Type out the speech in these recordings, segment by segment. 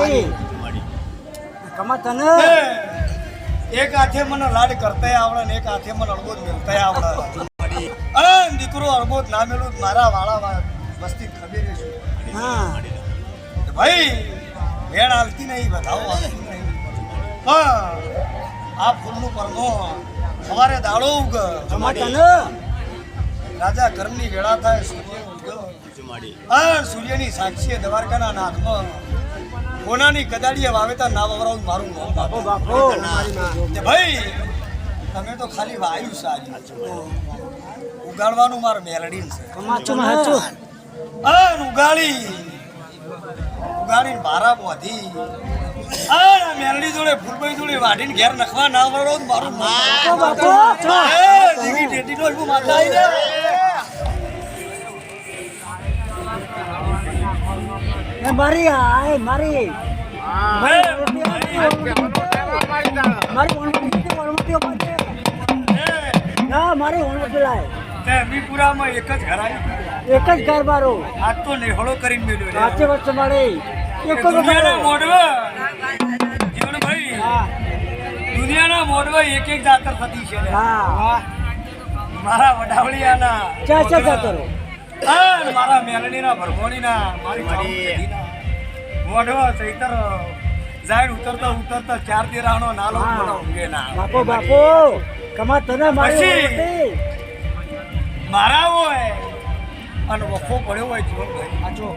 ભાઈ કમા તને એક હાથે મને લાડ કરતા આવડે ને એક હાથે મને અડબોજ મેળતા આવડે અરે દીકરો અડબોજ ના મેળું મારા વાળા વસ્તી ખબર છે હા ભાઈ વેણ હાલતી નહીં બતાવો હાલતી નહીં હા આ ફૂલનું પરમો સવારે દાડો ઉગ કમા તને રાજા કર્મની વેળા થાય સૂર્ય ઉગ હા સૂર્યની સાક્ષીએ દ્વારકાના નાથમાં કોનાની કદાડીએ વાવેતર ના વવરાવું મારું નામ બાપો બાપો ભાઈ તમે તો ખાલી વાયુ સારી ઉગાડવાનું માર મેલડી છે કમા છો હાચો ઉગાડીને ભારા બોધી મેલડી જોડે ફૂલભાઈ જોડે વાઢીને ઘેર નખવા ના વળો મારું બાપો જીગી ટેટી નો એવું માતા આવી એ મારી આય મારી મારી ઓણવટી લાય મીપુરામાં એક જ ઘર આવ્યું એક જ ઘર મારો આજ તો નેહળો કરીને મેલ્યો સાચે વચ્ચે મળે એક જ દુનિયાના મોઢવા જીવનભાઈ દુનિયાના મોઢવા એક એક જાતર થતી છે હા મારા વડાવળિયાના ચા ચા જાતરો મારા મેલડીના ભરભોણીના મારી મોઢવા ચૈતર જાય ઉતરતા ઉતરતા ચાર દેરાનો નાલો ઊંઘે ના બાપો બાપો કમા તને મારી મારા હોય અને વખો પડ્યો હોય જીવનભાઈ સાચો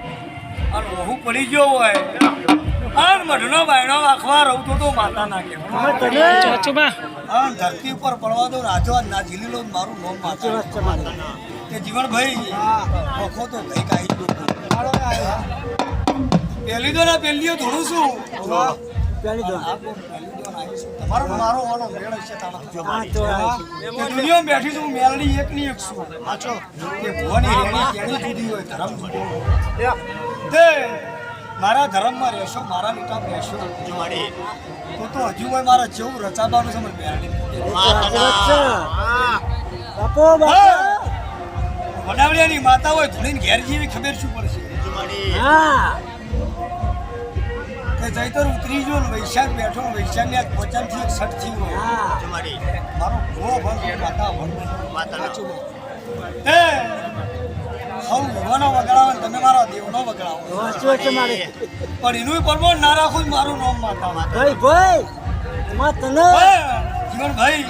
અને વહુ પડી ગયો હોય અને મઢનો બાયણો આખવા રહું તો માતા ના કમા કહેવાય તને અને ધરતી ઉપર પડવા દો રાજો ના ઝીલી લો મારું નામ સાચી વાત છે મારી કે જીવનભાઈ વખો તો કઈ કાઈ પહેલી દો ના પહેલીઓ ધોણું છું પેલી દો તમારો મારો વાળો મેળ છે હા તો દુનિયામાં બેઠી છું મેલડી એક ની એક છું સાચો કે ભવાની રેણી કેણી જુદી હોય ધર્મ તે મારા ધર્મમાં રહેશો મારા લીટા રહેશો તો હજુ હોય મારા જેવું રચાવાનું છે મને મેલડી બાપો બાપો વડાવડિયાની માતા હોય ધૂણીને ઘેર જેવી ખબર શું પડશે હા કે જૈતર ઉતરી ગયો ને વૈશાખ બેઠો ને વૈશાખની આજ પોચામથી એક સટ થી હોય મારો ભો ભંગ માતા એ સૌ ભગવાનનો વગડાવો ને તમે મારા દેવનો વગડાવો સાચી વાત છે મારી પણ એનું પરમોણ ના રાખું મારું નામ માતા ભાઈ ભાઈ કમા તને જીવનભાઈ